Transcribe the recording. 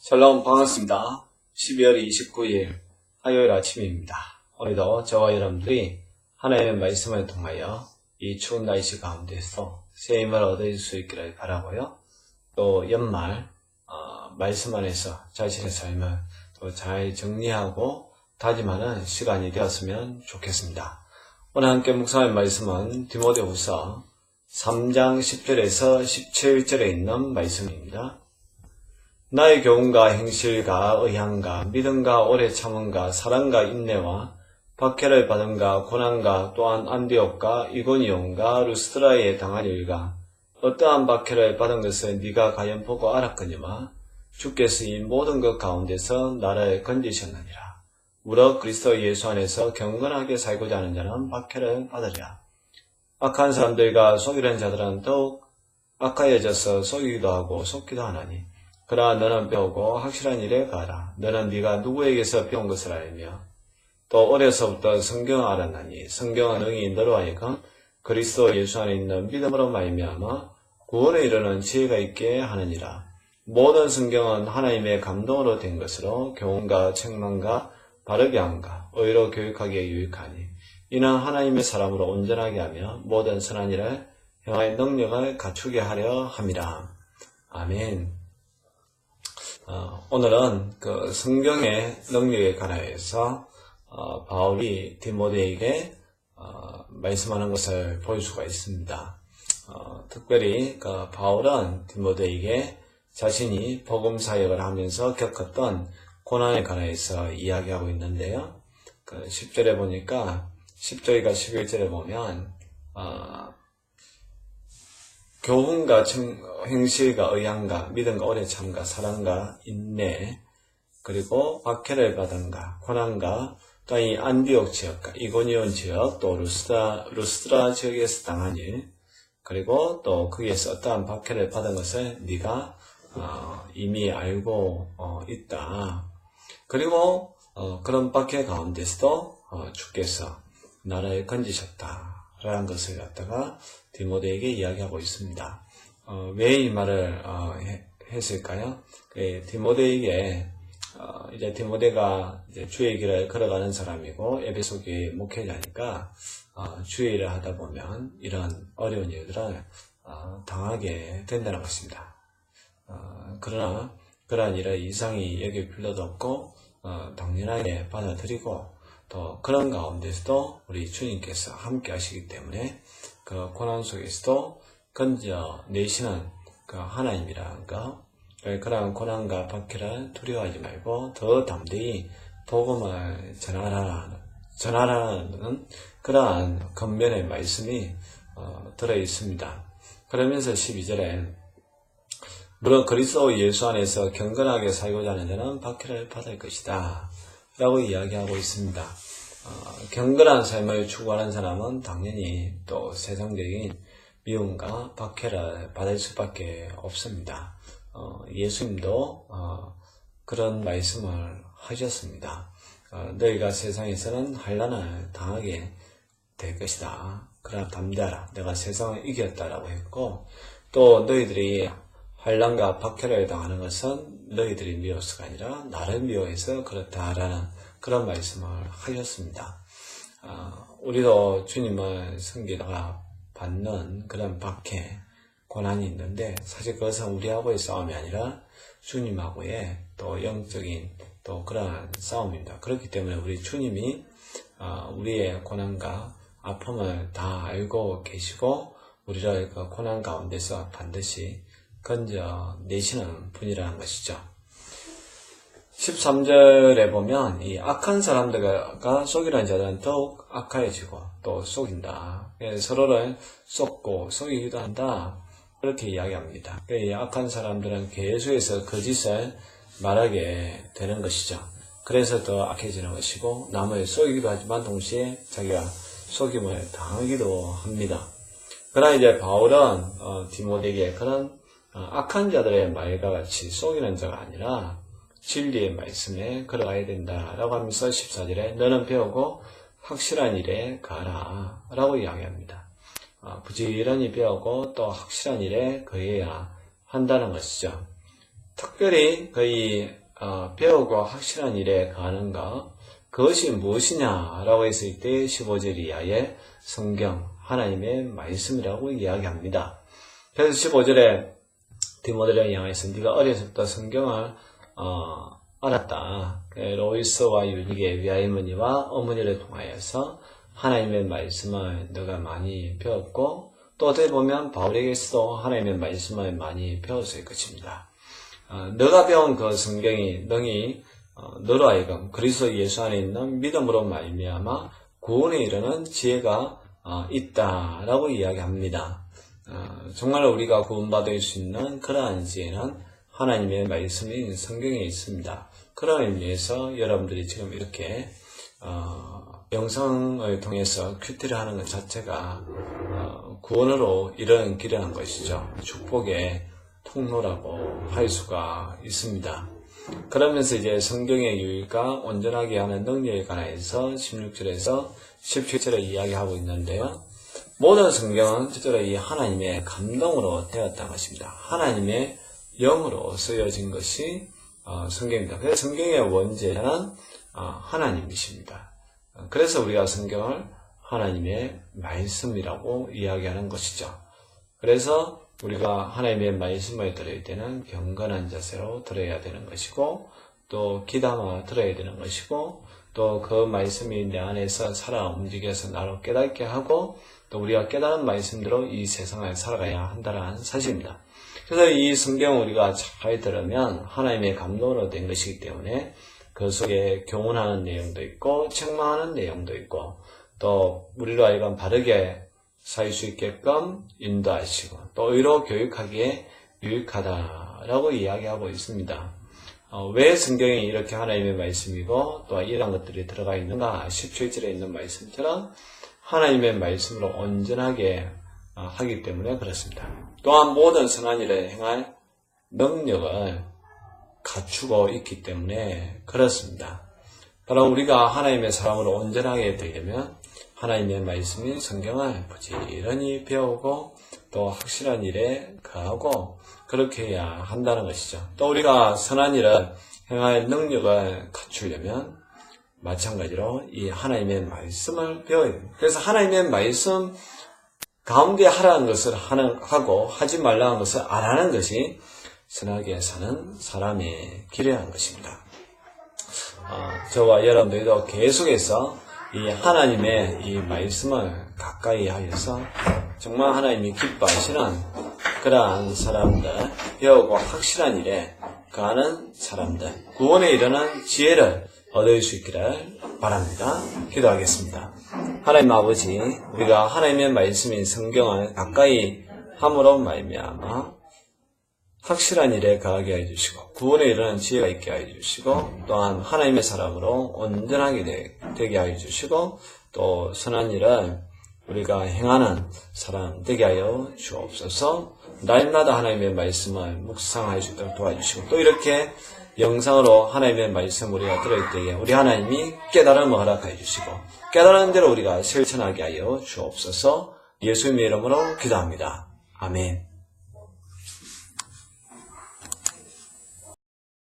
샬롬 반갑습니다. 12월 29일 화요일 아침입니다. 오늘도 저와 여러분들이 하나님의 말씀을 통하여 이 추운 날씨 가운데서 새 힘을 얻을 수 있기를 바라고요. 또 연말 말씀 안에서 자신의 삶을 또 잘 정리하고 다짐하는 시간이 되었으면 좋겠습니다. 오늘 함께 묵상할 말씀은 디모데후서 3장 10절에서 17절에 있는 말씀입니다. 나의 교훈과 행실과 의향과 믿음과 오래 참음과 사랑과 인내와 박해를 받음과 고난과 또한 안디옥과 이고니온과 루스드라에 당한 일과 어떠한 박해를 받은 것을 네가 과연 보고 알았거니와 주께서 이 모든 것 가운데서 나를 건지셨느니라. 무릇 그리스도 예수 안에서 경건하게 살고자 하는 자는 박해를 받으리라. 악한 사람들과 속이는 자들은 더욱 악하여져서 속이기도 하고 속기도 하나니 그러나 너는 배우고 확실한 일에 가라. 너는 네가 누구에게서 배운 것을 알며 또 어려서부터 성경을 알았나니 성경은 능히 너로 하여금 그리스도 예수 안에 있는 믿음으로 말미암아 구원에 이르는 지혜가 있게 하느니라. 모든 성경은 하나님의 감동으로 된 것으로 교훈과 책망과 바르게 함과 의로 교육하기에 유익하니 이는 하나님의 사람으로 온전하게 하며 모든 선한 일을 행할 능력을 갖추게 하려 함이라. 아멘. 오늘은 그 성경의 능력에 관하여서 바울이 디모데에게 말씀하는 것을 볼 수가 있습니다. 특별히 그 바울은 디모데에게 자신이 복음 사역을 하면서 겪었던 고난에 관해서 이야기하고 있는데요. 그 10절에 보니까 10절과 11절에 보면 교훈과 행실과 의향과 믿음과 오래 참과 사랑과 인내 그리고 박해를 받은가 고난과 또 이 안디옥 지역과 이고니온 지역 또 루스드라 지역에서 당한 일 그리고 또 거기에서 어떠한 박해를 받은 것을 네가 이미 알고 있다. 그리고 그런 박해 가운데서도 주께서 나를 건지셨다라는 것을 갖다가 디모데에게 이야기하고 있습니다. 왜 이 말을 했을까요? 디모데에게 이제 디모데가 이제 주의 길을 걸어가는 사람이고 에베소 교회 목회자니까 주의 일을 하다 보면 이런 어려운 일들을 당하게 된다는 것입니다. 그러나 그러한 일을 이상히 여길 필요도 없고 당연하게 받아들이고 또 그런 가운데서도 우리 주님께서 함께 하시기 때문에 그 고난 속에서도 건져내시는 그 하나님이라는 거 그러한 고난과 박해를 두려워하지 말고 더 담대히 복음을 전하라는 그러한 권면의 말씀이 들어있습니다. 그러면서 12절에 무릇 그리스도 예수 안에서 경건하게 살고자 하는 자는 박해를 받을 것이다 라고 이야기하고 있습니다. 경건한 삶을 추구하는 사람은 당연히 또 세상적인 미움과 박해를 받을 수밖에 없습니다. 예수님도 그런 말씀을 하셨습니다. 너희가 세상에서는 환난을 당하게 될 것이다. 그러나 담대하라. 내가 세상을 이겼다라고 했고 또 너희들이 환난과 박해를 당하는 것은 너희들이 미워서가 아니라 나를 미워해서 그렇다라는 그런 말씀을 하셨습니다. 우리도 주님을 섬기다가 받는 그런 박해, 고난이 있는데 사실 그것은 우리하고의 싸움이 아니라 주님하고의 또 영적인 또 그러한 싸움입니다. 그렇기 때문에 우리 주님이 우리의 고난과 아픔을 다 알고 계시고 우리를 그 고난 가운데서 반드시 건져내시는 분이라는 것이죠. 13절에 보면 이 악한 사람들과 속이는 자들은 더욱 악하여지고 또 속인다. 서로를 속고 속이기도 한다. 그렇게 이야기합니다. 이 악한 사람들은 계속해서 거짓을 말하게 되는 것이죠. 그래서 더 악해지는 것이고 남을 속이기도 하지만 동시에 자기가 속임을 당하기도 합니다. 그러나 이제 바울은 디모데에게 그런 악한 자들의 말과 같이 속이는 자가 아니라 진리의 말씀에 걸어가야 된다라고 하면서 14절에 너는 배우고 확실한 일에 가라 라고 이야기합니다. 부지런히 배우고 또 확실한 일에 거해야 한다는 것이죠. 특별히 거의 배우고 확실한 일에 가는 것, 그것이 무엇이냐라고 했을 때 15절 이하의 성경, 하나님의 말씀이라고 이야기합니다. 그래서 15절에 디모데를 향해서 네가 어려서부터 성경을 알았다. 로이스와 유니게 위아이머니와 어머니를 통하여서 하나님의 말씀을 너가 많이 배웠고, 또 어떻게 보면 바울에게서도 하나님의 말씀을 많이 배웠을 것입니다. 너가 배운 그 성경이 능히 너로 하여금 그리스도 예수 안에 있는 믿음으로 말미암아 구원에 이르는 지혜가 있다라고 이야기합니다. 정말 우리가 구원받을 수 있는 그러한 지혜는 하나님의 말씀인 성경에 있습니다. 그런 의미에서 여러분들이 지금 이렇게 영상을 통해서 큐티를 하는 것 자체가 구원으로 이르는 길이라는 것이죠. 축복의 통로라고 할 수가 있습니다. 그러면서 이제 성경의 유의가 온전하게 하는 능력에 관해서 16절에서 17절에 이야기하고 있는데요. 모든 성경은 실제로 이 하나님의 감동으로 되었다는 것입니다. 하나님의 영으로 쓰여진 것이 성경입니다. 그래서 성경의 원제는 하나님이십니다. 그래서 우리가 성경을 하나님의 말씀이라고 이야기하는 것이죠. 그래서 우리가 하나님의 말씀을 들을 때는 경건한 자세로 들어야 되는 것이고, 또 귀담아 들어야 되는 것이고, 또 그 말씀이 내 안에서 살아 움직여서 나를 깨닫게 하고, 또 우리가 깨달은 말씀대로 이 세상을 살아가야 한다는 사실입니다. 그래서 이 성경을 우리가 잘 들으면 하나님의 감동으로 된 것이기 때문에 그 속에 교훈하는 내용도 있고 책망하는 내용도 있고, 또 우리로 하여금 바르게 살 수 있게끔 인도하시고 또 의로 교육하기에 유익하다라고 이야기하고 있습니다. 왜 성경이 이렇게 하나님의 말씀이고 또 이런 것들이 들어가 있는가? 17절에 있는 말씀처럼 하나님의 말씀으로 온전하게 하기 때문에 그렇습니다. 또한 모든 선한 일을 행할 능력을 갖추고 있기 때문에 그렇습니다. 바로 우리가 하나님의 사람으로 온전하게 되려면 하나님의 말씀인 성경을 부지런히 배우고 또 확실한 일에 가하고 그렇게 해야 한다는 것이죠. 또 우리가 선한 일을 행할 능력을 갖추려면 마찬가지로 이 하나님의 말씀을 배워야 됩니다. 그래서 하나님의 말씀 가운데 하라는 것을 하고 하지 말라는 것을 안 하는 것이 선하게 사는 사람의 길이라는 것입니다. 저와 여러분들도 계속해서 이 하나님의 이 말씀을 가까이 하여서 정말 하나님이 기뻐하시는 그러한 사람들, 배우고 확실한 일에 가는 사람들, 구원에 이르는 지혜를 얻을 수 있기를 바랍니다. 기도하겠습니다. 하나님 아버지, 우리가 하나님의 말씀인 성경을 가까이 함으로 말미암아 확실한 일에 가게 해주시고 구원에 이르는 지혜가 있게 해주시고 또한 하나님의 사람으로 온전하게 되게 해주시고 또 선한 일을 우리가 행하는 사람 되게 하여 주옵소서. 날마다 하나님의 말씀을 묵상할 수 있도록 도와주시고 또 이렇게 영상으로 하나님의 말씀 우리가 들을 때에 우리 하나님이 깨달음을 허락해 주시고 깨달은 대로 우리가 실천하게 하여 주옵소서. 예수님의 이름으로 기도합니다. 아멘.